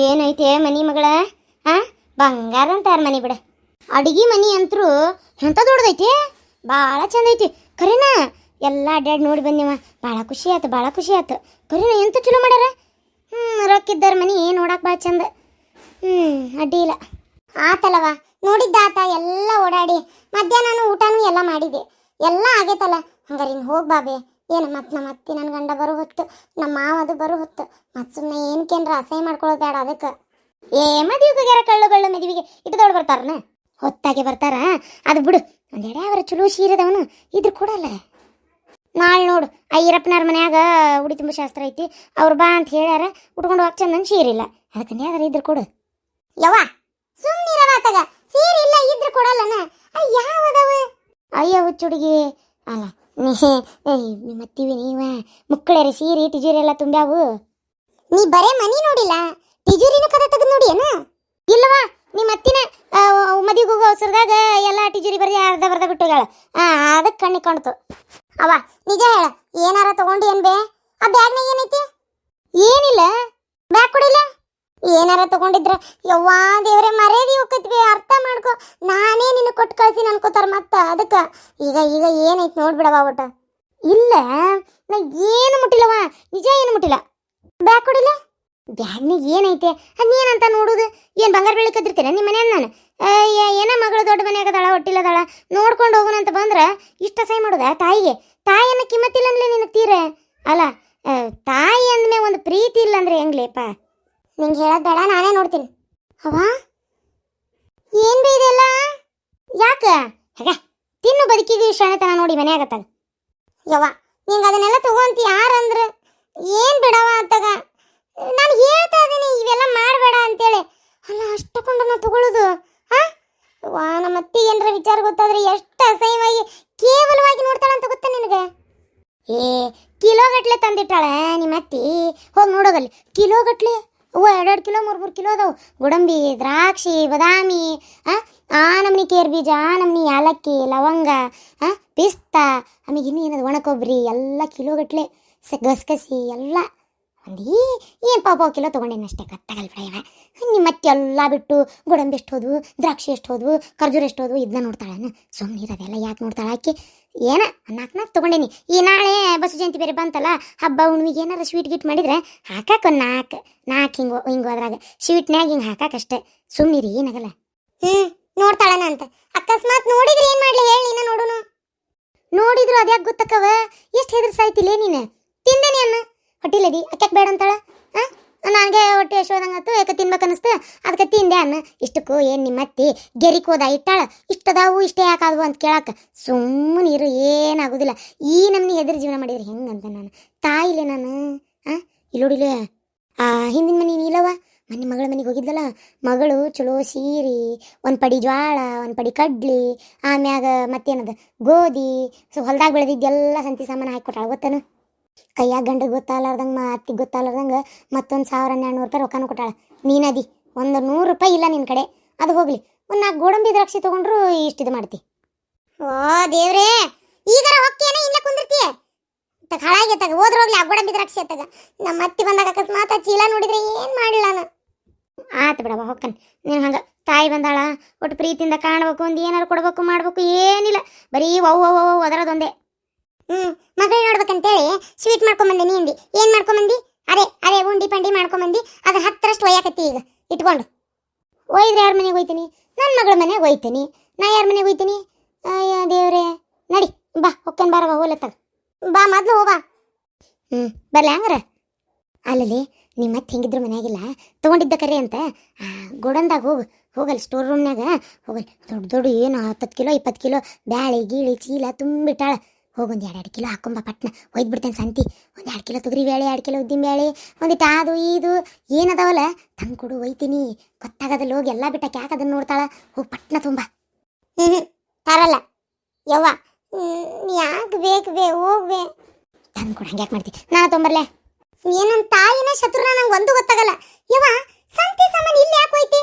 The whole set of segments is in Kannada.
ಏನೈತೆ ಮನಿ ಮಗಳ ಆ ಬಂಗಾರ ಅಂತಾರ ಮನಿ ಬಿಡ. ಅಡಿಗೆ ಮನಿ ಅಂತರೂ ಎಂತ ದೊಡ್ಡದೈತಿ, ಭಾಳ ಚಂದ ಐತಿ. ಕರೀನ ಎಲ್ಲ ಅಡ್ಡಾಡಿ ನೋಡಿ ಬಂದಿವ, ಭಾಳ ಖುಷಿ ಆಯ್ತು, ಭಾಳ ಖುಷಿ ಆಯ್ತು. ಕರೀನ ಎಂತ ಚಲೋ ಮಾಡ್ಯಾರ. ರೊಕ್ಕಿದ್ದಾರ ಮನಿ ನೋಡಕ್ಕೆ ಭಾಳ ಚಂದ. ಅಡ್ಡಿ ಇಲ್ಲ. ಆತಲ್ಲವ, ನೋಡಿದ್ದಾತ ಎಲ್ಲ ಓಡಾಡಿ ಮಧ್ಯಾಹ್ನ ಊಟನೂ ಎಲ್ಲ ಮಾಡಿದೆ, ಎಲ್ಲ ಆಗೈತಲ್ಲ. ಹಂಗಾರೆ ಹಿಂಗೆ ಹೋಗಿ ಬಾಬೆ. ಏನು ಮತ್ತೆ ನಮ್ಮ ಅತ್ತಿ ನನ್ನ ಗಂಡ ಬರೋ ಹೊತ್ತು, ನಮ್ಮ ಮಾವದು ಬರೋ ಹೊತ್ತು. ಮತ್ತು ಸುಮ್ಮನೆ ಏನಕ್ಕೇನ್ರ ಅಸಹ್ಯ ಮಾಡ್ಕೊಳ್ಳೋದು ಬೇಡ. ಅದಕ್ಕೆ ಮದುವೆಗೆ ಕಳ್ಳುಗಳು ಮದುವೆಗೆ ಇಟ್ಟದವ್ರು ಬರ್ತಾರನ, ಹೊತ್ತಾಗೆ ಬರ್ತಾರ. ಅದು ಬಿಡು, ಒಂದೆಡೆ ಅವರ ಚಲೋ ಸೀರೆದವನು ಇದ್ರ ಕೊಡಲ್ಲ. ನಾಳೆ ನೋಡು ಐರಪ್ಪನಾರ ಮನ್ಯಾಗ ಉಡಿ ತುಂಬ ಶಾಸ್ತ್ರ ಐತಿ, ಅವ್ರು ಬಾ ಅಂತ ಹೇಳ್ಯಾರ. ಉಟ್ಕೊಂಡು ಹೋಗಿ ಚಂದನ್ ಸೀರಿಲ್ಲ, ಅದಕ್ಕಂದು ಯಾವ್ದಾರ ಇದ್ರ ಕೊಡು. ಯವ್ವ ಸುಮ್ಮನಿರವಾತಾಗ, ಸೀರೆ ಇಲ್ಲ ಇದ್ರ ಕೊಡಲ್ಲನ. ಯಾವದವ? ಅಯ್ಯ ಹುಚ್ಚುಡುಗಿ ಅಲ್ಲ ನಿಮ್ಮ ಅತ್ತಿವಿ ನೀವ ಮುಕ್ಕಳೇರಿ ಸೀರೆ ಟಿಜೂರಿ ಎಲ್ಲ ತುಂಬ್ಯಾವು. ನೀ ಬರೇ ಮನಿ ನೋಡಿಲ್ಲ, ಟಿಜೂರಿನ ಕದ ತೆಗೆದು ನೋಡಿ ಏನ? ಇಲ್ಲವಾ, ನಿಮ್ಮ ಅತ್ತಿನ ಮದುವೆಗೆ ಹೋಗೋ ಅವಸರದಾಗ ಎಲ್ಲ ಟಿಜೂರಿ ಬರೀ ಅರ್ಧ ಬಿಟ್ಟು ಹೋಗ್ಯಾಳ. ಅದಕ್ಕೆ ಕಣ್ಣಿಗೆ ಕಾಣ್ತು. ಅವ ನಿಜ ಹೇಳ, ಏನಾರ ತಗೊಂಡು ಏನ್ ಬೇ? ಆ ಬ್ಯಾಗ್ನಾಗ ಏನೈತಿ? ಏನಿಲ್ಲ, ಬ್ಯಾಗ್ ಕೊಡಿಲ್ಲ. ಏನಾರ ತಗೊಂಡಿದ್ರ ಯವ್ವಾ ದೇವ್ರೆ ಮರ್ಯಾದಿ ಹೋಗತ್ವಿ, ಅರ್ಥ ಮಾಡ್ಕೊ. ನಾನೇ ನಿನ್ನ ಕೊಟ್ಟು ಕಳ್ಸಿ ಅನ್ಕೋತಾರ ಮತ್ತ. ಅದಕ್ಕೆ ಈಗ ಈಗ ಏನೈತಿ ನೋಡ್ಬಿಡವ ಒಟ್ಟ. ಇಲ್ಲ ನಾ ಏನು ಮುಟ್ಟಿಲ್ಲವ, ನಿಜ ಏನು ಮುಟ್ಟಿಲ್ಲ. ಬ್ಯಾಗ್ ಕೊಡಿಲ್ಲ. ಬ್ಯಾಗ್ನಾಗ ಏನೈತೆ ಅದೇನಂತ ನೋಡುದು? ಏನು ಬಂಗಾರ ಬೆಳಿ ಕದಿರ್ತೀರ ನಿಮ್ಮ ಮನೆಯನ್ನ? ನಾನು ಏನ ಮಗಳು ದೊಡ್ಡ ಮನೆಯಾಗದಾಳ, ಹೊಟ್ಟಿಲ್ಲದಾಳ, ನೋಡ್ಕೊಂಡು ಹೋಗೋಣ ಅಂತ ಬಂದ್ರೆ ಇಷ್ಟ ಸೈ ಮಾಡೋದ ತಾಯಿಗೆ? ತಾಯಿಯನ್ನ ಕಿಮ್ಮತ್ತಿಲ್ಲ ಅಂದ್ಲೆ ನಿನಗೆ ತೀರ ಅಲ್ಲ. ತಾಯಿ ಅಂದ್ಮೇಲೆ ಒಂದು ಪ್ರೀತಿ ಇಲ್ಲ ಅಂದ್ರೆ ಹೆಂಗ್ಲೇಪ? ನಿಂಗೆ ಹೇಳೋದು ಬೇಡ, ನಾನೇ ನೋಡ್ತೀನಿ. ಅವ ಏನ್ ಬೇ ಇದೆಲ್ಲ? ಯಾಕ ಹಾಗ ತಿನ್ನು ಬದುಕಿಗೆ ಶಾಣೆತನ ನೋಡಿ ಮನೆಯಾಗತ್ತಾಗ. ಯವ್ವ ನಿಂಗೆ ಅದನ್ನೆಲ್ಲ ತಗೊಂತ ಯಾರಂದ್ರೆ ಏನ್ ಬಿಡವ ಅಂತಾಗ ನಾನು ಹೇಳ್ತಾ ಇದ್ದೀನಿ, ಇವೆಲ್ಲ ಮಾಡಬೇಡ ಅಂತೇಳಿ. ಅಲ್ಲ ಅಷ್ಟಕೊಂಡು ನಾ ತಗೊಳ್ಳೋದು? ವಾ ನಮ್ಮ ಅತ್ತಿ ಏನರ ವಿಚಾರ ಗೊತ್ತಾದ್ರೆ ಎಷ್ಟು ಅಸಹ್ಯವಾಗಿ ಕೇವಲವಾಗಿ ನೋಡ್ತಾಳಂತ ಗೊತ್ತಾ ನಿನಗೆ? ಕಿಲೋಗಟ್ಲೆ ತಂದಿಟ್ಟಾಳೆ ನಿಮ್ಮ ಅತ್ತಿ. ಹೋಗಿ ನೋಡೋದಲ್ಲಿ ಕಿಲೋಗಟ್ಲೆ. 2 ಕಿಲೋ 3 ಕಿಲೋ ಅದಾವು. ಗೋಡಂಬಿ, ದ್ರಾಕ್ಷಿ, ಬಾದಾಮಿ, ನಮ್ನಿ ಕೇರ್ ಬೀಜ, ನಮ್ನಿ ಯಾಲಕ್ಕಿ, ಲವಂಗ, ಪಿಸ್ತಾ, ಆಮೇಲೆ ಇನ್ನೂ ಏನದು ಒಣಕೊಬ್ಬರಿ ಎಲ್ಲ ಕಿಲೋಗಟ್ಲೆ, ಗಸಗಸಿ ಎಲ್ಲ ಏನು ಪಾಪ ಕಿಲೋ ತೊಗೊಂಡೇನಷ್ಟೇ. ಕತ್ತಾಗಲ್ ಬಿಡವ. ನಿಮ್ಮ ಮತ್ತೆ ಎಲ್ಲ ಬಿಟ್ಟು ಗೋಡಂಬಿ ಎಷ್ಟು ಹೋದ್ವು, ದ್ರಾಕ್ಷಿ ಎಷ್ಟು ಹೋದ್ವು, ಖರ್ಜೂರ ಎಷ್ಟು ಹೋದ್ವು ಇದನ್ನ ನೋಡ್ತಾಳನ? ಸುಮ್ಮನೆ ಇರೋದೆಲ್ಲ ಯಾಕೆ ನೋಡ್ತಾಳೆ ಆಕೆ? ಏನ ನಾಲ್ಕು ತೊಗೊಂಡೇನಿ. ಈ ನಾಳೆ ಬಸವ ಜಯಂತಿ ಬೇರೆ ಬಂತಲ್ಲ, ಹಬ್ಬ ಹುಣ್ಣಿಗೆ ಏನಾರ ಸ್ವೀಟ್ ಗಿಟ್ ಮಾಡಿದ್ರೆ ಹಾಕಾಕ ಒಂದು ನಾಲ್ಕು ಹಿಂಗೆ ಅದ್ರಾಗ ಸ್ವೀಟ್ನ್ಯಾಗ ಹಿಂಗೆ ಹಾಕಾಕಷ್ಟೆ. ಸುಮ್ಮನಿರಿ, ಏನಾಗಲ್ಲ. ನೋಡ್ತಾಳನ ಅಂತ ಅಕಸ್ಮಾತ್ ನೋಡಿದ್ರೆ ಏನು ಮಾಡಲಿ ಹೇಳಿ? ನೀನು ನೋಡುನು. ನೋಡಿದ್ರು ಅದ್ಯಾಕೆ ಗೊತ್ತಕ್ಕವ? ಎಷ್ಟು ಹೆದರ್ಸಾಯ್ತಿಲ್ಲ ನೀನು? ತಿಂದೇನಿ ಅನ್ನ ಹೊಟ್ಟಿಲದಿ, ಅಕ್ಯಾಕೆ ಬೇಡ ಅಂತಾಳ? ನನಗೆ ಹೊಟ್ಟೆ ಯಶೋದಂಗತ್ತು, ಯಾಕೆ ತಿನ್ಬೇಕನ್ನಿಸ್ತು, ಅದಕ್ಕೆ ತಿಂದೆ ಅನ್ನ. ಇಷ್ಟಕ್ಕೂ ಏನು ನಿಮ್ಮ ಅತ್ತಿ ಗೆರಿಕ್ ಹೋದ ಇಟ್ಟಾಳ, ಇಷ್ಟದಾವು ಇಷ್ಟೇ ಯಾಕಾದವು ಅಂತ ಕೇಳಕ್ಕೆ. ಸುಮ್ಮನೆ ಇರು, ಏನಾಗೋದಿಲ್ಲ. ಈ ನಮ್ನಿ ಹೆದರಿ ಜೀವನ ಮಾಡಿದ್ರೆ ಹೆಂಗಂತ ನಾನು ತಾಯಿಲೆ ನಾನು. ಇಲ್ಲೋಡಿಲ್ಲ, ಹಿಂದಿನ ಮನೆ ನೀಲವ ಮೊನ್ನೆ ಮಗಳ ಮನೆಗೆ ಹೋಗಿದ್ದಲ್ಲ, ಮಗಳು ಚಲೋ ಸೀರೆ, ಒಂದು ಪಡಿ ಜ್ವಾಳ, ಒಂದು ಪಡಿ ಕಡ್ಲಿ, ಆಮ್ಯಾಗ ಮತ್ತೇನದ ಗೋಧಿ, ಹೊಲ್ದಾಗ ಬೆಳೆದಿದ್ದೆಲ್ಲ ಸಂತಿ ಸಾಮಾನು ಹಾಕಿಕೊಟ್ಟಾಳ ಗೊತ್ತನ. ಕೈಯಾಗ ಗಂಡಿಗೆ ಗೊತ್ತಾಗಲಾರ್ದಂಗೆ ಅತ್ತಿಗೆ ಗೊತ್ತಾಗಲಾರ್ದಂಗೆ ಮತ್ತೊಂದು 1200 ರೂಪಾಯಿ ರೊಕ್ಕನೂ ಕೊಟ್ಟಾಳ. ನೀನದಿ ಒಂದು 100 ರೂಪಾಯಿ ಇಲ್ಲ ನಿನ್ನ ಕಡೆ. ಅದು ಹೋಗ್ಲಿ, ಒಂದು 4 ಗೋಡಂಬಿ ದ್ರಾಕ್ಷಿ ತೊಗೊಂಡ್ರು ಇಷ್ಟಿದು ಮಾಡ್ತಿ. ಓ ದೇವ್ರೇ, ಈಗಾರ ಹೊಕ್ಕೇನ ಇಲ್ಲ ಕುಂದಿರ್ತೀಯ? ಹಾಳಾಗಿ ತಗ ಹೋದ್ರೋಗ್ಲಿ ಆ ಗೋಡಂಬಿ ದ್ರಾಕ್ಷಿ ಅತ್ತಾಗ. ನಮ್ಮ ಅತ್ತಿ ಬಂದಾಗ ಅಕಸ್ಮಾತ್ ಚೀಲ ನೋಡಿದ್ರೆ ಏನು ಮಾಡಿಲ್ಲ ನಾನು. ಆತು ಬಿಡವ ಹೊಕ್ಕನ್. ನೀನು ಹಂಗೆ ತಾಯಿ ಬಂದಾಳ, ಒಟ್ಟು ಪ್ರೀತಿಯಿಂದ ಕಾಣಬೇಕು, ಒಂದು ಏನಾರು ಕೊಡ್ಬೇಕು ಮಾಡಬೇಕು, ಏನಿಲ್ಲ, ಬರೀ ಓ ಅದರದೊಂದೇ. ಮಗಳು ನೋಡ್ಬೇಕಂತೇಳಿ ಸ್ವೀಟ್ ಮಾಡ್ಕೊಂಬಂದೆ. ನೀ ಅಂದಿ ಏನು ಮಾಡ್ಕೊಂಬಂದಿ? ಅದೇ ಉಂಡಿ ಪಂಡಿ ಮಾಡ್ಕೊಂಬಂದಿ. ಅದ್ರ 10ರಷ್ಟು ಒಯ್ಯಾಕತ್ತಿ ಈಗ ಇಟ್ಕೊಂಡು. ಒಯ್ದ್ರೆ ಯಾರ ಮನೆಗೆ ಹೋಯ್ತೀನಿ? ನನ್ನ ಮಗಳ ಮನೆಗೆ ಹೋಯ್ತೀನಿ. ನಾ ಯಾರ ಮನೆಗೆ ಹೋಯ್ತೀನಿ? ಅಯ್ಯ ದೇವ್ರೇ, ನಡಿ ಬಾ ಹೊಕ್ಕನ್ ಬಾರವ ಹೋಲತ್ತಾಗ. ಬಾ ಮೊದಲು ಹೋಬಾ. ಬರ್ಲಿ ಹಂಗಾರ. ಅಲ್ಲಲ್ಲಿ ನಿಮ್ಮ ಮತ್ತೆ ಹೆಂಗಿದ್ರು ಮನೆಯಾಗಿಲ್ಲ, ತೊಗೊಂಡಿದ್ದ ಕರೆ ಅಂತ ಗೋಡನ್ದಾಗ ಹೋಗಲ್ಲಿ ಸ್ಟೋರ್ ರೂಮ್ನಾಗ ಹೋಗಲ್ಲಿ. ದೊಡ್ಡ ಏನು 10 ಕಿಲೋ 20 ಕಿಲೋ ಬ್ಯಾಳಿ ಗೀಳಿ ಚೀಲ ತುಂಬಿಟ್ಟಾಳ. ಹೋಗೊಂದು 2 ಕಿಲೋ ಹಾಕೊಂಬ ಪಟ್ನ ಒಯ್ದು ಸಂತಿ. ಒಂದು 2 ಕಿಲೋ ತೊಗರಿ ಬೇಳೆ, 2 ಕಿಲೋ ಉದ್ದಿನ ಬೇಳೆ, ಒಂದಿಟ್ಟು ಅದು ಇದು ಏನದಾವಲ್ಲ ತಂದು ಕೊಡು, ಒಯ್ತೀನಿ. ಗೊತ್ತಾಗದಲ್ಲಿ ಹೋಗಿ ಎಲ್ಲ ಬಿಟ್ಟಾಕ ಯಾಕೆ ಅದನ್ನು ನೋಡ್ತಾಳ. ಹೋಗಿ ಪಟ್ನ ತುಂಬ. ತರಲ್ಲ ಯವ್ವ, ಯಾಕೆ ಬೇಕು ಹೋಗ್ಬೇ ತಂದು ಕೊಡು. ಹಂಗೆ ಯಾಕೆ ಮಾಡ್ತಿ? ನಾನು ತೊಂಬರ್ಲೆ. ಏನಂತ ತಾಯಿನ ಶತ್ರುನ ನಂಗೆ ಒಂದು ಗೊತ್ತಾಗಲ್ಲ. ಯವ್ವ ಸಂತಿ ಸಾಮಾನು ಇಲ್ಲಿ ಯಾಕೆ ಹೋಯ್ತಿ?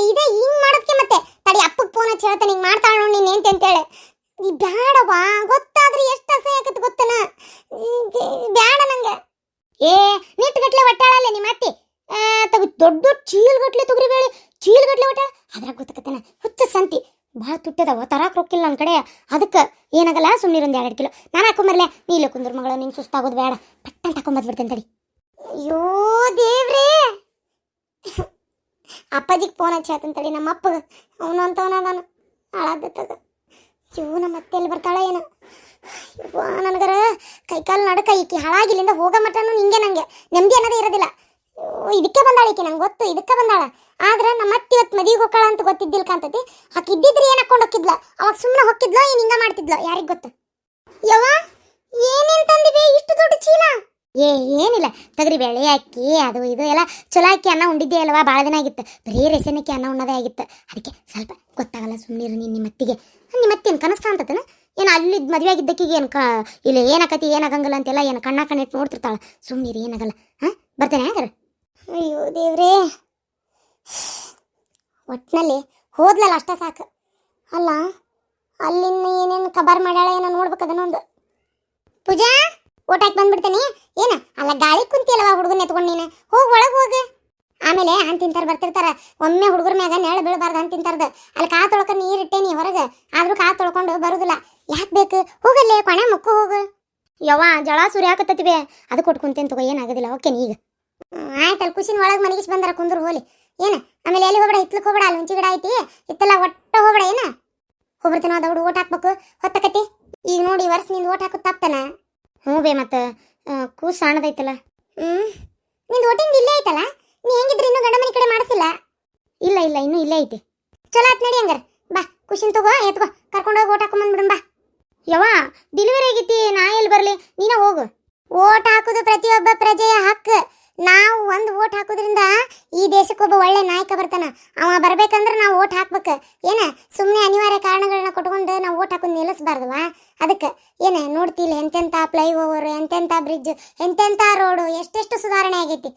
ಇದೇ ಹಿಂಗೆ ಮಾಡೋದಕ್ಕೆ. ಮತ್ತೆ ತಡಿ ಅಪ್ಪಗೆ ಫೋನ್ ಹಚ್ಚಿ ಹೇಳ್ತಾನೆ, ಹಿಂಗೆ ಮಾಡ್ತಾಳ ನೋಡಿ ನೀನು ಏನ್ ಅಂತೇಳಿ. ಈ ಬ್ಯಾಡವಾ, ಗೊತ್ತಾದ್ರೆ ಎಷ್ಟು ಅಸಹ್ಯ ಆಗತ್ತೆ ಗೊತ್ತನ. ಬ್ಯಾಡ ನಂಗೆ. ನಿಟ್ಟು ಗಟ್ಲೆ ಒಟ್ಟಾಳಲ್ಲ ನಿಮ್ಮ ಅತ್ತಿ. ತಗು ದೊಡ್ಡ ದೊಡ್ಡ ಚೀಲ್ಗಟ್ಲೆ ತೊಗರಿ ಬೇಳೆ ಚೀಲ್ಗಟ್ಲೆ ಒಟ್ಟ ಅದ್ರಾಗ ಗೊತ್ತಾಕತ್ತೇನ ಹುಚ್ಚ ಸಂತಿ ಭಾಳ ತುಟ್ಟದವ ತರಾಕ್ ರೊಕ್ಕಿಲ್ಲ ನನ್ನ ಕಡೆ. ಅದಕ್ಕೆ ಏನಾಗಲ್ಲ ಸುಮ್ಮನೆ ಒಂದು 2 ಕಿಲೋ ನಾನು ಹಾಕೊಂಬರ್ಲೆ. ನೀ ಇಲ್ಲ ಕುಂದ್ರ ಮಗಳ, ನಿಂಗೆ ಸುಸ್ತಾಗೋದು ಬೇಡ, ಪಟ್ಟಂತ ಹಾಕೊಂಬಂದ್ಬಿಡ್ತೇನೆ ತಡಿ. ಅಯ್ಯೋ ದೇವ್ರೇ, ಅಪ್ಪಾಜಿಗೆ ಫೋನ್ ಹಚ್ಚಿ ಹೇಳ್ತೇನೆ ತಡಿ ನಮ್ಮ ಅಪ್ಪಗೆ. ಅವನು ಅಂತವನ ನಾನು ಹಾಳಾದತ್ತದ. ಇವು ನಮ್ಮ ಅತ್ತೆ ಎಲ್ಲಿ ಬರ್ತಾಳೆ ಏನು ನನಗರ ಕೈಕಾಲು ನಡಕ ಈಕಿ ಹಾಳಾಗಿಲ್ಲಿಂದ ಹೋಗೋ ಮಟನು ನಿಂಗೆ ನಂಗೆ ನೆಮ್ಮದಿ ಅನ್ನೋದೇ ಇರೋದಿಲ್ಲ. ಇದಕ್ಕೆ ಬಂದಾಳ ಈಕೆ, ನಂಗೆ ಗೊತ್ತು ಇದಕ್ಕೆ ಬಂದಾಳ. ಆದ್ರೆ ನಮ್ಮ ಅತ್ತೆ ಇವತ್ತು ಮದುವೆಗೆ ಹೋಗ್ತಾಳ ಅಂತ ಗೊತ್ತಿದ್ದಿಲ್ಲ ಕಾಂತತಿ. ಆಕೆ ಇದ್ದಿದ್ರೆ ಏನು ಹಾಕೊಂಡು ಹೋಗಿದ್ಲ, ಅವಾಗ ಸುಮ್ಮನೆ ಹೋಗಿದ್ಲೋ ಏನು ಹಿಂಗ ಮಾಡ್ತಿದ್ಲೋ ಯಾರಿಗೆ ಗೊತ್ತು. ಯವ್ವ ಏನೇನು ತಂದಿವೆ ಇಷ್ಟು ದೊಡ್ಡ ಚೀಲ? ಏನಿಲ್ಲ, ತೊಗರಿ ಬೇಳೆ ಅಕ್ಕಿ ಅದು ಇದು ಎಲ್ಲ ಚಲೋ ಅಕ್ಕಿ ಅನ್ನ ಉಂಡಿದ್ದೆ ಅಲ್ವಾ, ಭಾಳ ದಿನ ಆಗಿತ್ತು. ಬರೀ ರೇಷನಕ್ಕಿ ಅನ್ನ ಉಣ್ಣೋದೇ ಆಗಿತ್ತು. ಅದಕ್ಕೆ ಸ್ವಲ್ಪ ಗೊತ್ತಾಗಲ್ಲ, ಸುಮ್ಮನಿರು ನೀನು. ನಿಮ್ಮ ಅತ್ತಿಗೇನು ಕನಸು ಕಾಣ್ತತನ ಏನು? ಅಲ್ಲಿದ್ದು ಮದುವೆ ಆಗಿದ್ದಕ್ಕಿಗೆ ಏನು ಇಲ್ಲಿ ಏನಾಕತಿ ಏನಾಗಂಗಿಲ್ಲ ಅಂತೆಲ್ಲ ಏನು ಕಣ್ಣಿಟ್ಟು ನೋಡ್ತಿರ್ತಾಳೆ. ಸುಮ್ಮನಿರು, ಏನಾಗಲ್ಲ. ಹಾಂ ಬರ್ತೇನೆ ಯಾಕಂದ್ರೆ. ಅಯ್ಯೋ ದೇವ್ರೇ, ಒಟ್ಟಿನಲ್ಲಿ ಹೋದ್ಲಲ್ಲ ಅಷ್ಟ ಸಾಕು. ಅಲ್ಲ ಅಲ್ಲಿನ ಏನೇನು ಕಬಾರ್ ಮಾಡ್ಯಾಳ ಏನೋ ನೋಡ್ಬೇಕದನ್ನೊಂದು. ಪೂಜಾ ಓಟ್ ಹಾಕಿ ಬಂದ್ಬಿಡ್ತೇನೆ. ಏನ ಅಲ್ಲ ಗಾಳಿ ಕುಂತಿಯಲ್ಲವ ಹುಡುಗನ ಎತ್ಕೊಂಡು ನೀನು ಹೋಗಿ ಒಳಗೆ ಹೋಗಿ. ಆಮೇಲೆ ಹಣ್ಣು ತಿಂತಾರೆ ಬರ್ತಿರ್ತಾರ, ಒಮ್ಮೆ ಹುಡುಗರ ಮ್ಯಾಗ ನೆಳ ಬೀಳಬಾರ್ದು ಹಣ್ಣು ತಿಂತಾರ್ದ. ಅಲ್ಲಿ ಕಾ ತೊಳ್ಕ ನೀರಿಟ್ಟೇನಿ ಹೊರಗೆ, ಆದ್ರೂ ಕಾ ತೊಳ್ಕೊಂಡು ಬರುದಿಲ್ಲ. ಯಾಕೆ ಬೇಕು ಹೋಗಲ್ಲೇ ಕೊನೆ ಮುಕ್ಕು ಹೋಗು. ಯವ್ವ ಜಳ ಸುರಿ ಹಾಕತ್ತಿವೆ, ಅದು ಕೊಟ್ಕೊಂತೇನೆ ತಗೋ, ಏನಾಗೋದಿಲ್ಲ. ಓಕೆನಿ ಈಗ ಆಯ್ತಲ್ಲ. ಖುಷಿನ ಒಳಗೆ ಮನೆಗಿಸ್ ಬಂದಾರ ಕುಂದ್ರು ಹೋಲಿ. ಏನು ಆಮೇಲೆ ಎಲ್ಲಿ ಹೋಗ್ಬೇಡ, ಹಿತ್ಲಕ್ಕೆ ಹೋಗ್ಬೇಡ. ಅಲ್ಲಿ ಹುಂಚಿ ಗಿಡ ಐತಿ ಇತ್ತಲ್ಲ ಒಟ್ಟ ಹೋಗ್ಬೇಡ. ಏನ ಹೋಗ್ಬಿಡ್ತೇನೆ ದೌಡು ಓಟ್ ಹಾಕ್ಬೇಕು ಹೊತ್ತಕತಿ. ಈಗ ನೋಡಿ ವರ್ಷ ನಿಂದು ಓಟ್ ಹಾಕೋದು ತಪ್ತಾನ. ಹ್ಞೂ ಬೇ ಮತ್ತೆ ಕೂಸು ಸಣ್ಣದೈತಲ್ಲ. ನಿಂದು ಓಟಿಂದ ಇಲ್ಲೇ ಐತಲ್ಲ, ನೀ ಹೆಂಗಿದ್ರೆ ಇನ್ನೂ ಗಂಡ ಮನೆ ಕಡೆ ಮಾಡಿಸಿಲ್ಲ? ಇಲ್ಲ ಇನ್ನೂ ಇಲ್ಲೇ ಐತಿ. ಚಲೋ ಆತ್ ನಡಿ ಹಂಗಾರ. ಬಾ ಖುಷಿನ ತಗೋ, ಎತ್ಕೋ ಕರ್ಕೊಂಡೋಗಿ ಓಟ್ ಹಾಕೊಂಬಂದ್ಬಿಡಮ್ ಬಾ. ಯವ್ವ ಡೆಲಿವರಿ ಆಗೈತಿ, ನಾ ಎಲ್ಲಿ ಬರಲಿ, ನೀನ ಹೋಗು. ಓಟ್ ಹಾಕೋದು ಪ್ರತಿಯೊಬ್ಬ ಪ್ರಜೆಯ ಹಕ್ಕು. ನಾವು ಒಂದು ಓಟ್ ಹಾಕೋದ್ರಿಂದ ಈ ದೇಶಕ್ಕೊಬ್ಬ ಒಳ್ಳೆ ನಾಯಕ ಬರ್ತಾನ. ಅವ ಬರ್ಬೇಕಂದ್ರೆ ನಾವು ಓಟ್ ಹಾಕ್ಬೇಕು. ಏನ ಸುಮ್ಮನೆ ಅನಿವಾರ್ಯ ಕಾರಣಗಳನ್ನ ಕೊಟ್ಕೊಂಡು ನಾವು ಓಟ್ ಹಾಕೋದು ನಿಲ್ಲಿಸಬಾರ್ದವಾ. ಅದಕ್ಕೆ ಏನ ನೋಡ್ತಿಲ್ಲ ಎಂತೆಂಥ ಫ್ಲೈಓವರ್, ಎಂತೆಂಥ ಬ್ರಿಡ್ಜ್, ಎಂತೆಂಥ ರೋಡು, ಎಷ್ಟೆಷ್ಟು ಸುಧಾರಣೆ ಆಗೈತಿ.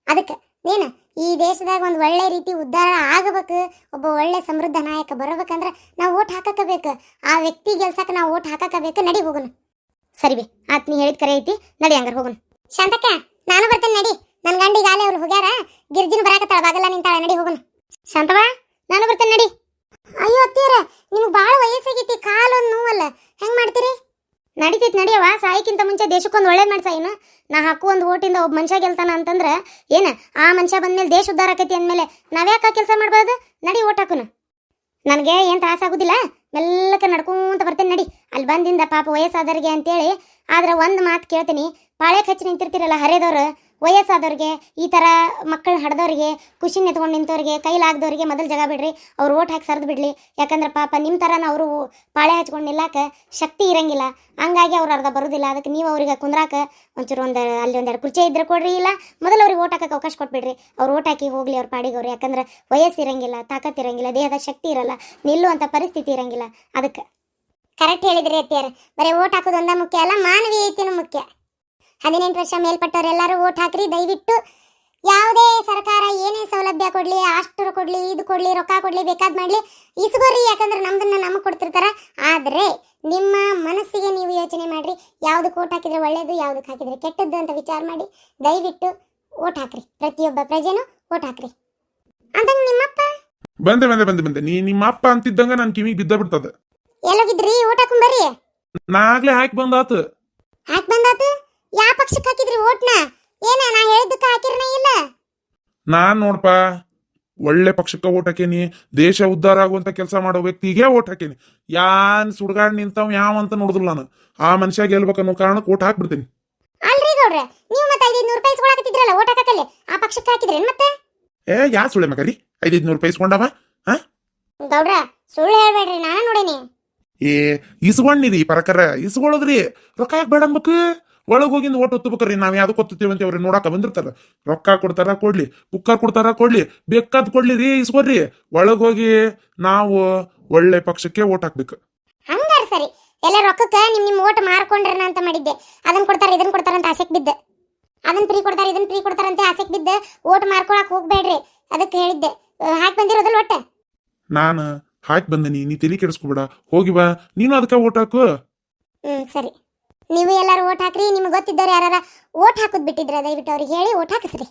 ಅದಕ್ಕೆ ಏನ ಈ ದೇಶದಾಗ ಒಂದು ಒಳ್ಳೆ ರೀತಿ ಉದ್ಧಾರ ಆಗಬೇಕು. ಒಬ್ಬ ಒಳ್ಳೆ ಸಮೃದ್ಧ ನಾಯಕ ಬರಬೇಕಂದ್ರೆ ನಾವು ಓಟ್ ಹಾಕಬೇಕು. ಆ ವ್ಯಕ್ತಿ ಗೆಲ್ಸಕ್ಕೆ ನಾವು ಓಟ್ ಹಾಕಬೇಕು. ನಡಿ ಹೋಗೋಣ. ಸರಿ ಬಿ ಆತ್, ನೀ ಹೇಳಿದ ಕರೆ ಐತಿ. ನಡಿ ಹಂಗಾರ ಹೋಗೋಣ. ಶಾಂತಕ್ಕ ನಾನು ಬರ್ತೇನೆ ನಡಿ. ನನ್ನ ಗಂಡಿಗಾಲೆ ಅವ್ರು ಹೋಗ್ಯಾರ, ಗಿರ್ಜಿನ ಬರಾಕತ್ತಾಳ, ಬಾಗಲ್ಲ ನಿಂತಾಳ. ನಡಿ ಹೋಗೋಣ. ಶಾಂತವಾ ನಾನು ಬರ್ತೇನೆ ನಡಿ. ಅಯ್ಯೋ ಅತ್ತೀರ ನಿಮ್ಗೆ ಭಾಳ ವಯಸ್ಸಾಗೈತಿ, ಕಾಲೊಂದು ನೋವಲ್ಲ, ಹೆಂಗೆ ಮಾಡ್ತೀರಿ? ನಡಿತೈತಿ ನಡಿಯವ. ಸಾಯಕ್ಕಿಂತ ಮುಂಚೆ ದೇಶಕ್ಕೊಂದು ಒಳ್ಳೇದು ಮಾಡ್ಸ. ಏನು ನಾ ಹಾಕು ಒಂದು ಓಟಿಂದ ಒಬ್ಬ ಮನುಷ್ಯ ಗೆಲ್ತಾನ ಅಂತಂದ್ರೆ ಏನು ಆ ಮನುಷ್ಯ ಬಂದ್ಮೇಲೆ ದೇಶ ಉದ್ಧಾರ ಆಕೈತಿ ಅಂದಮೇಲೆ ನಾವ್ಯಾಕೆ ಕೆಲಸ ಮಾಡ್ಬಾರ್ದು? ನಡಿ ಓಟ್ ಹಾಕೋಣ. ನನಗೆ ಏನು ತ್ರಾಸಾಗೋದಿಲ್ಲ, ಮೆಲ್ಲಕ್ಕೆ ನಡ್ಕೊಂತ ಬರ್ತೇನೆ ನಡಿ. ಅಲ್ಲಿ ಬಂದಿಂದ ಪಾಪ ವಯಸ್ಸಾದವ್ರಿಗೆ ಅಂತೇಳಿ. ಆದ್ರೆ ಒಂದು ಮಾತು ಕೇಳ್ತೀನಿ, ಪಾಳ್ಯಕ್ಕೆ ಹಚ್ಚಿ ನಿಂತಿರ್ತೀರಲ್ಲ ಹರಿದವ್ರು, ವಯಸ್ಸಾದವ್ರಿಗೆ, ಈ ಥರ ಮಕ್ಕಳು ಹಡ್ದವ್ರಿಗೆ, ಖುಷಿನ ಎತ್ಕೊಂಡು ನಿಂತವ್ರಿಗೆ, ಕೈಲಾಗ್ದವ್ರಿಗೆ ಮೊದಲು ಜಾಗ ಬಿಡ್ರಿ. ಅವ್ರು ಓಟ್ ಹಾಕಿ ಸರ್ದು ಬಿಡ್ಲಿ. ಯಾಕಂದ್ರೆ ಪಾಪ ನಿಮ್ಮ ಥರನ ಅವರು ಪಾಳೆ ಹಚ್ಕೊಂಡು ನಿಲ್ಲಕ್ಕೆ ಶಕ್ತಿ ಇರಂಗಿಲ್ಲ. ಹಂಗಾಗಿ ಅವ್ರು ಅರ್ಧ ಬರೋದಿಲ್ಲ. ಅದಕ್ಕೆ ನೀವು ಅವ್ರಿಗೆ ಕುಂದ್ರಾಕ ಒಂಚೂರು ಅಲ್ಲಿ ಒಂದೆರಡು ಕುರ್ಚಿ ಇದ್ರೆ ಕೊಡ್ರಿ. ಇಲ್ಲ ಮೊದಲು ಅವ್ರಿಗೆ ಓಟ್ ಹಾಕಕ್ಕೆ ಅವಕಾಶ ಕೊಟ್ಬಿಡ್ರಿ. ಅವ್ರು ಓಟ್ ಹಾಕಿ ಹೋಗ್ಲಿ ಅವ್ರ ಪಾಡಿಗೆ ಅವ್ರು. ಯಾಕಂದ್ರೆ ವಯಸ್ಸು ಇರಂಗಿಲ್ಲ, ತಾಕತ್ತು ಇರಂಗಿಲ್ಲ, ದೇಹದ ಶಕ್ತಿ ಇರಲ್ಲ, ನಿಲ್ಲುವಂಥ ಪರಿಸ್ಥಿತಿ ಇರಂಗಿಲ್ಲ. ಅದಕ್ಕೆ ಕರೆಕ್ಟ್ ಹೇಳಿದ್ರಿ ಅತ್ತಿಯಾರ. ಬರೀ ಓಟ್ ಹಾಕೋದು ಒಂದ ಮುಖ್ಯ ಅಲ್ಲ, ಮಾನವೀಯತೆನೂ ಮುಖ್ಯ. 18 ವರ್ಷ ಮೇಲ್ಪಟ್ಟವರೆಲ್ಲರೂ ಓಟ್ ಹಾಕ್ರಿ ದಯವಿಟ್ಟು. ಯಾವುದೇ ಸರ್ಕಾರ ಏನೇ ಸೌಲಭ್ಯ ಕೊಡಲಿ, ಅಷ್ಟು ಕೊಡಲಿ, ಇದು ಕೊಡಲಿ, ರೊಕ್ಕ ಕೊಡಲಿ, ಬೇಕಾದ್ ಮಾಡಲಿ, ಇಸ್ಕೋರಿ. ಯಾಕಂದ್ರೆ ನಮ್ದನ್ನ ನಮಗೆ ಕೊಡ್ತಿರ್ತಾರ. ಆದರೆ ನಿಮ್ಮ ಮನಸ್ಸಿಗೆ ನೀವು ಯೋಚನೆ ಮಾಡಿರಿ, ಯಾವುದಕ್ಕೆ ಓಟ್ ಹಾಕಿದ್ರೆ ಒಳ್ಳೇದು, ಯಾವುದಕ್ಕೆ ಹಾಕಿದ್ರೆ ಕೆಟ್ಟದ್ದು ಅಂತ ವಿಚಾರ ಮಾಡಿ ದಯವಿಟ್ಟು ಓಟ್ ಹಾಕ್ರಿ. ಪ್ರತಿಯೊಬ್ಬ ಪ್ರಜೆನೂ ಓಟ್ ಹಾಕ್ರಿ. ಅಂತಂಗ ನಿಮ್ಮಪ್ಪ ಬಂದೆ ನೀ ನಿಮ್ಮ ಅಪ್ಪ ಅಂತಿದ್ದಂಗ ನನ್ ಕಿವಿಗೆ ಬಿದ್ದ ಬಿಡ್ತದ. ಎಲ್ಲೋಗಿದ್ರಿ? ಓಟ್ ಹಾಕೊಂಬರ್ರಿ. ನಾಗ್ಲೇ ಹಾಕಿ ಬಂದಾತು. ಯಾವ ಪಕ್ಷಕ್ಕೆ ಹಾಕಿದ್ರಿ ಓಟ್ನ? ಏನ ನಾ ಹೇಳಿದ್ದಕ್ಕ ಹಾಕಿರನೇ ಇಲ್ಲ? ನಾನ್ ನೋಡ್ಪ ಒಳ್ಳೆ ಪಕ್ಷಕ್ಕೆ ಓಟ್ ಹಾಕೇನಿ. ದೇಶ ಉದ್ಧಾರ ಆಗುವಂತ ಕೆಲಸ ಮಾಡೋ ವ್ಯಕ್ತಿಗೆ ಓಟ್ ಹಾಕೇನಿ. ಯಾನ್ ಸುಡ್ಗಾಡ್ ನಿಂತಾವ್ ಯಾವ ಅಂತ ನೋಡಿದ್ರಲ್ಲ ನಾನು. ಆ ಮನುಷ್ಯ ಗೆಲ್ಬೇಕನ್ನೋ ಕಾರಣಕ್ಕೆ ಓಟ್ ಹಾಕ್ಬಿಡ್ತೀನಿ. ಅಲ್ರಿ ಗೌಡ್ರೆ, ನೀವು ಮತ್ತೆ 500 ರೂಪಾಯಿ ಇಸ್ಕೊಳಕತ್ತಿದ್ರಲ್ಲ ಓಟ್ ಹಾಕಕಲ್ಲಿ, ಆ ಪಕ್ಷಕ್ಕೆ ಹಾಕಿದ್ರೇನ್ ಮತ್ತೆ? ಯಾ ಸುಳ್ಳೆ ಮಗರಿ 500 ರೂಪಾಯಿ ಇಸ್ಕೊಂಡವ? ಗೌಡ್ರ ಸುಳ್ಳು ಹೇಳ್ಬೇಡ್ರಿ, ನಾನು ನೋಡೇನಿ. ಇಸ್ಕೊಂಡಿರಿ ಪರಕರ, ಇಸ್ಕೊಳ್ಳೋದ್ರಿ. ರೊಕ್ಕ ಯಾಕೆ ಬೇಡ ಅನ್ಬೇಕು? ಒಳಗೆ ಹೋಗಿಂದ ಓಟ್ ಹೊತ್ತಬೇಕ್ರಿ. ನಾವ್ ಯಾವ್ದಕ್ಕೆ ಹೊತ್ತೀವಿ ಅಂತ ಅವ್ರಿಗೆ ನೋಡಾಕ ಬಂದಿರ್ತಾರ. ರೊಕ್ಕ ಕೊಡ್ತಾರ ಕೊಡ್ಲಿ, ಕುಕ್ಕರ್ ಕೊಡ್ತಾರ ಕೊಡ್ಲಿ, ಬೇಕಾದ್ ಕೊಡ್ಲಿ ರೀ, ಇಸ್ಕೊಡ್ರಿ. ಒಳಗೆ ಹೋಗಿ ನಾವು ಒಳ್ಳೆ ಪಕ್ಷಕ್ಕೆ ಓಟ್ ಹಾಕ್ಬೇಕು. ಹಂಗಾರ ಸರಿ. ಎಲ್ಲ ರೊಕ್ಕಕ್ಕೆ ನಿಮ್ ಓಟ್ ಮಾರ್ಕೊಂಡ್ರನ ಅಂತ ಮಾಡಿದ್ದೆ. ಅದನ್ನ ಕೊಡ್ತಾರ ಇದನ್ನ ಕೊಡ್ತಾರ ಅಂತ ಆಸೆಕ್ ಬಿದ್ದೆ. ಅದನ್ನ ಫ್ರೀ ಕೊಡ್ತಾರ ಇದನ್ನ ಫ್ರೀ ಕೊಡ್ತಾರ ಅಂತ ಆಸೆಕ್ ಬಿದ್ದೆ. ಓಟ್ ಮಾರ್ಕೊಳಕ್ ಹೋಗ್ಬೇಡ್ರಿ, ಅದಕ್ಕೆ ಹೇಳಿದ್ದೆ. ಹಾಕಿ ಬಂದಿರೋದಲ್ಲ ಒಟ್ಟೆ? ನಾನು ಹಾಕಿ ಬಂದನಿ, ನೀ ತಲೆ ಕೆಡಿಸ್ಕೊಬೇಡ. ಹೋಗಿ ಬಾ ನೀನು ಅದಕ್ಕೆ ಓಟ್ ಹಾಕು. ಸರಿ. ನೀವು ಎಲ್ಲರೂ ಓಟ್ ಹಾಕ್ರಿ. ನಿಮ್ಗೆ ಗೊತ್ತಿದ್ದವ್ರು ಯಾರ ಓಟ್ ಹಾಕೋದ್ ಬಿಟ್ಟಿದ್ರೆ ದಯವಿಟ್ಟು ಅವ್ರಿಗೆ ಹೇಳಿ ಓಟ್ ಹಾಕಿಸ್ರಿ.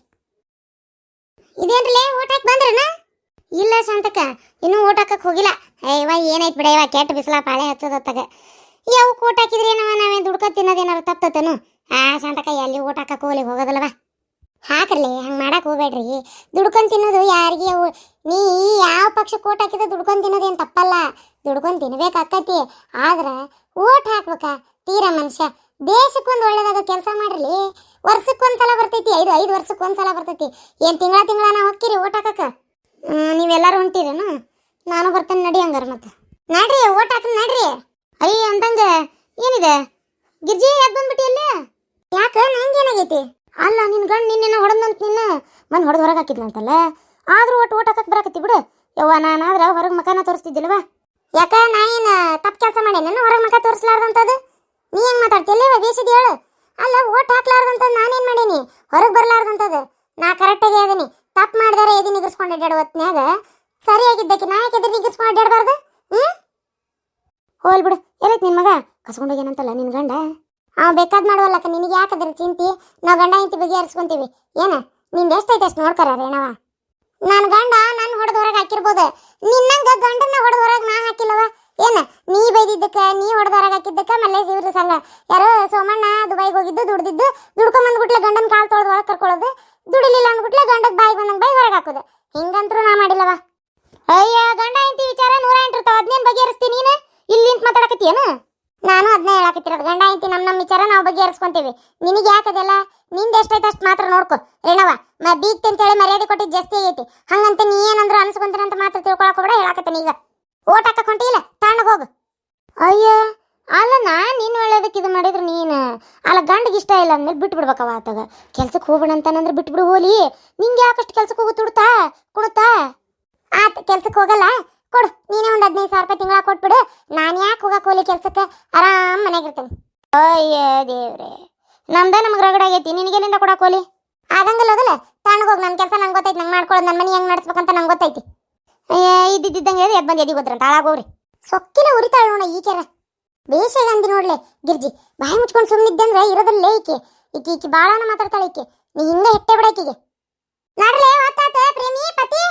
ಇದೇನ್ರಲೇ ಓಟ್ ಹಾಕಿ ಬಂದ್ರನ? ಇಲ್ಲ ಶಾಂತಕ್ಕ, ಇನ್ನೂ ಓಟ್ ಹಾಕಕ್ ಹೋಗಿಲ್ಲ. ಅಯ್ಯವ್ವ ಏನಾಯ್ತು ಬಿಡ, ಇವ ಕೆಟ್ಟ ಬಿಸಿಲ ಪಾಳೆ ಹಚ್ಚೋದತ್ತಾಗ ಯಾವ ಓಟ್ ಹಾಕಿದ್ರಿ ನಾವೇ ದುಡ್ಕೊ ತಿನ್ನೋದೇನಾರು ತಪ್ತತನು? ಶಾಂತಕ್ಕ ಎಲ್ಲಿ ಓಟ್ ಹಾಕಕ್ ಹೋಗ್ಲಿ, ಹೋಗೋದಲ್ವ? ಹಾಕ್ರಲಿ, ಹಂಗೆ ಮಾಡಕ್ ಹೋಗ್ಬೇಡ್ರಿ. ದುಡ್ಕೊಂಡ್ ತಿನ್ನೋದು ಯಾರಿಗೆ ನೀ ಯಾವ ಪಕ್ಷಕ್ಕೆ ಓಟ್ ಹಾಕಿದ್ರೆ ದುಡ್ಕೊಂಡ್ ತಿನ್ನೋದೇನು ತಪ್ಪಲ್ಲ, ದುಡ್ಕೊಂಡ್ ತಿನ್ಬೇಕಾಕತಿ. ಆದ್ರೆ ಓಟ್ ಹಾಕ್ಬೇಕ ತೀರಾ ಮನುಷ್ಯ. ದೇಶಕ್ಕೊಂದು ಒಳ್ಳೇದಾಗ ಕೆಲಸ ಮಾಡ್ರಿ. ವರ್ಷಕ್ಕೊಂದ್ಸಲ ಬರ್ತೈತಿ, ಐದು ವರ್ಷಕ್ಕೊಂದ್ಸಲ ಬರ್ತೈತಿ. ಏನ್ ತಿಂಗಳ ನಾವು ಹೋಗ್ತೀರಿ ಓಟ್ ಹಾಕಕ್ಕ? ನೀವೆಲ್ಲರೂ ಹೊಂಟಿರೇನು? ನಾನು ಬರ್ತೇನೆ ನಡಿ ಹಂಗಾರ. ಮತ್ತೆ ನಡ್ರಿ ಓಟ್ ಹಾಕ ನಡ್ರಿ. ಅಯ್ಯ ಅಂತಂಗ ಏನಿದೆ ಗಿರ್ಜಿ, ಯಾಕೆ ಬಂದ್ಬಿಟ್ಟಿ ಅಲ್ಲಿ? ಯಾಕ ನಂಗೇನಾಗೈತಿ? ಅಲ್ಲ ನಿನ್ ಗಂಡು ನಿನ್ನೆ ಹೊಡೆದಂತ ನಿನ್ನ ಮನ್ ಹೊಡೆದು ಹೊರಗೆ ಹಾಕಿದ್ನಂತಲ್ಲ. ಆದ್ರೂ ಓಟ್ ಹಾಕಕ್ ಬರಾಕತ್ತಿ ಬಿಡು. ಯವ್ವ ನಾನಾದ್ರ ಹೊರಗೆ ಮಕಾನ ತೋರಿಸ್ತಿದ್ದಿಲ್ವಾ? ಯಾಕ ನಾ ಏನು ತಪ್ಪು ಕೆಲಸ ಮಾಡೇನ ಹೊರಗೆ ಮಕ ತೋರಿಸ್ಲಾರ್ದಂತದ್ದು? ನೀ ಹೆಂಗ್ ಮಾತಾಡ್ತಿಲ್ಲ ಬೇಸಿದ್ ಹೇಳು. ಅಲ್ಲ ಓಟ್ ಹಾಕ್ಲಾರ್ದಂತ ನಾನೇನ್ ಮಾಡೀನಿ? ಹೊರಗೆ ಬರ್ಲಾರ್ದಂತದ್ದು ನಾ ಕರೆಕ್ಟಾಗಿ ಅದೀನಿ. ತಪ್ಪು ಮಾಡಿದಾರೆ ಎದಿ ನಿಗಿಸ್ಕೊಂಡು ಅಡ್ಡಾಡೋ ಹೊತ್ನ್ಯಾಗ ಸರಿಯಾಗಿದ್ದಕ್ಕೆ ನಾ ಯಾಕೆ ಎದಿ ನಿಗಿಸ್ಕೊಂಡು ಅಡ್ಡಾಡಬಾರ್ದು? ಹೋಲ್ ಬಿಡು. ಎಲ್ಲೈತ್ ನಿನ್ ಮಗ? ಕಸ್ಕೊಂಡೋಗೇನಂತಲ್ಲ ನಿನ್ ಗಂಡ? ಬೇಕಾದ್ ಮಾಡುವಲ್ಲಕ್ಕ, ನಿನಗೆ ಯಾಕದ್ರ ಚಿಂತಿ? ನಾವು ಗಂಡ ಇಂತಿ ಬಗೆಹರಿಸ್ಕೊಂತೀವಿ. ಏನ ನಿಂದ ಎಷ್ಟೈತೆ ಅಷ್ಟು ನೋಡ್ಕರ ರೇಣವ. ನನ್ನ ಗಂಡ ನನ್ನ ಹೊಡೆದು ಹೊರಗೆ ಹಾಕಿರ್ಬೋದು, ನಿನ್ನಂಗ ಗಂಡನ್ನ ಹೊಡೆದು ಹೊರಗೆ ನಾ ಹಾಕಿಲ್ಲವ. ಏನ ನೀ ಬೈದಿದ್ದಕ್ಕ, ನೀ ಹೊಡೆದು ಹೊರಗೆ ಹಾಕಿದ್ದಕ್ಕ ಮಲ್ಲೆ ಇವ್ರ ಸಲ ಯಾರೋ ಸೋಮಣ್ಣ ದುಬೈಗೆ ಹೋಗಿದ್ದು ದುಡ್ಕೊಂಬಂದ್ಬಿಟ್ಲೆ ಗಂಡನ ಕಾಲು ತೊಳೆದು ಒಳಗೆ ಕರ್ಕೊಳ್ಳೋದು, ದುಡಿಲಿಲ್ಲ ಅಂದ್ಬಿಟ್ಲೆ ಗಂಡದ ಬಾಯಿಗೆ ಬಂದಂಗೆ ಬಾಯಿ ಹೊರಗೆ ಹಾಕೋದು. ಹಿಂಗಂತರೂ ನಾ ಮಾಡಿಲ್ಲವ. ಅಯ್ಯ ಗಂಡ ಇಂತಿ ವಿಚಾರ 108 ಇರ್ತಾವ, ಅದನ್ನೇನು ಬಗೆಹರಿಸ್ತೀನಿ ನೀನು? ಇಲ್ಲಿ ನಿಂತು ಮಾತಾಡಕತ್ತೀಯೇನು? ನಾನು ಅದನ್ನೇ ಹೇಳಕತ್ತಿರೋದು. ಗಂಡ ಇಂತಿ ನಮ್ಮ ವಿಚಾರ ನಾವು ಬಗೆಹರಿಸ್ಕೊಂತೀವಿ. ನಿನಗೆ ಯಾಕದೆಲ್ಲ? ನಿಂದ ಎಷ್ಟೈತೆ ಅಷ್ಟು ಮಾತ್ರ ನೋಡ್ಕೊ ರೇಣವ. ಬೀಗ್ತಿ ಅಂತೇಳಿ ಮರ್ಯಾದೆ ಕೊಟ್ಟಿದ್ದು ಜಾಸ್ತಿ ಆಗೈತಿ. ಹಂಗಂತ ನೀ ಏನಂದ್ರು ಅನ್ಸ್ಕೊಂತೀನಂತ ಮಾತ್ರ ತಿಳ್ಕೊಳಕ್ ಕೂಡ ಹೇಳಕತ್ತೀನಿ. ಈಗ ಓಟ್ ಹಾಕಕ್ ಹೊಂಟಿಲ್ಲ, ತಣ್ಣಗೆ ಹೋಗು. ಅಯ್ಯ ಅಲ್ಲ, ನಾನು ನಿನ್ನ ಒಳ್ಳೇದಕ್ಕೆ ಇದು ಮಾಡಿದ್ರೆ ನೀನು ಅಲ್ಲ ಗಂಡಿಗೆ ಇಷ್ಟ ಇಲ್ಲ ಅಂದ್ಮೇಲೆ ಬಿಟ್ಟು ಬಿಡ್ಬೇಕವ. ಆತಾಗ ಕೆಲ್ಸಕ್ಕೆ ಹೋಗೋಣ ಅಂತಾನಂದ್ರೆ ಬಿಟ್ಬಿಡು ಹೋಲಿ. ನಿಂಗೆ ಯಾಕಷ್ಟು ಕೆಲ್ಸಕ್ಕೆ ಹೋಗು ತುಡ್ತಾ ಕುಡುತ್ತಾ? ಆತ ಕೆಲ್ಸಕ್ಕೆ ಹೋಗಲ್ಲ ಕೊಡು, ನೀನೇ ಒಂದು 15,000 ರೂಪಾಯಿ ತಿಂಗಳ ಕೊಟ್ಬಿಡು. ನಾನು ಯಾಕೆ ಹೋಗಕ್ಕೆ ಹೋಲಿ ಕೆಲ್ಸಕ್ಕೆ? ಆರಾಮ್ ಮನೆಯಾಗಿರ್ತೇನೆ. ಅಯ್ಯ ದೇವ್ರೆ, ನಮ್ದ ನಮ್ಗೆ ರಗಡಾಗೈತಿ, ನಿನಗೇನಿಂದ ಕೊಡಕ್ಕೆ ಹೋಲಿ? ಆಗಂಗಿಲ್ಲ ಹೋಗಲ್ಲ, ತಣ್ಣಗೆ ಹೋಗಿ. ನನ್ನ ಕೆಲಸ ನಂಗೆ ಗೊತ್ತೈತಿ, ನಂಗೆ ಮಾಡ್ಕೊಳ್ಳೋದು, ನನ್ನ ಮನೆ ಹೆಂಗೆ ನಡೆಸ್ಬೇಕಂತ ನಂಗೆ ಗೊತ್ತೈತಿ. ಅಯ್ಯ ಇದ್ದಿದ್ದಂಗೆ ಎದ್ದು ಬಂದು ಎದಿ ಗೊತ್ತಂತ ಹಾಳಾಗೋಗ್ರಿ. ಸೊಕ್ಕಿನ ಉರಿತಾಳೆ ನೋಡ ಈ ಕೆರ ಬೇಷಾಗ ಅಂದಿ ನೋಡ್ಲೆ ಗಿರ್ಜಿ. ಬಾಯಿ ಮುಚ್ಕೊಂಡು ಸುಮ್ಮನಿದ್ದಂದ್ರೆ ಇರೋದಲ್ಲೇ ಈಕಿ ಬಾಳನ ಮಾತಾಡ್ತಾಳೆ ಈಕೆ. ನೀ ಹಿಂಗೆ ಹೆಟ್ಟೆ ಬಿಡ ಈಕಿಗೆ. ನಡ್ರಲೇ ಹೊತ್ತಾತ ಪ್ರೇಮಿ ಪತಿ.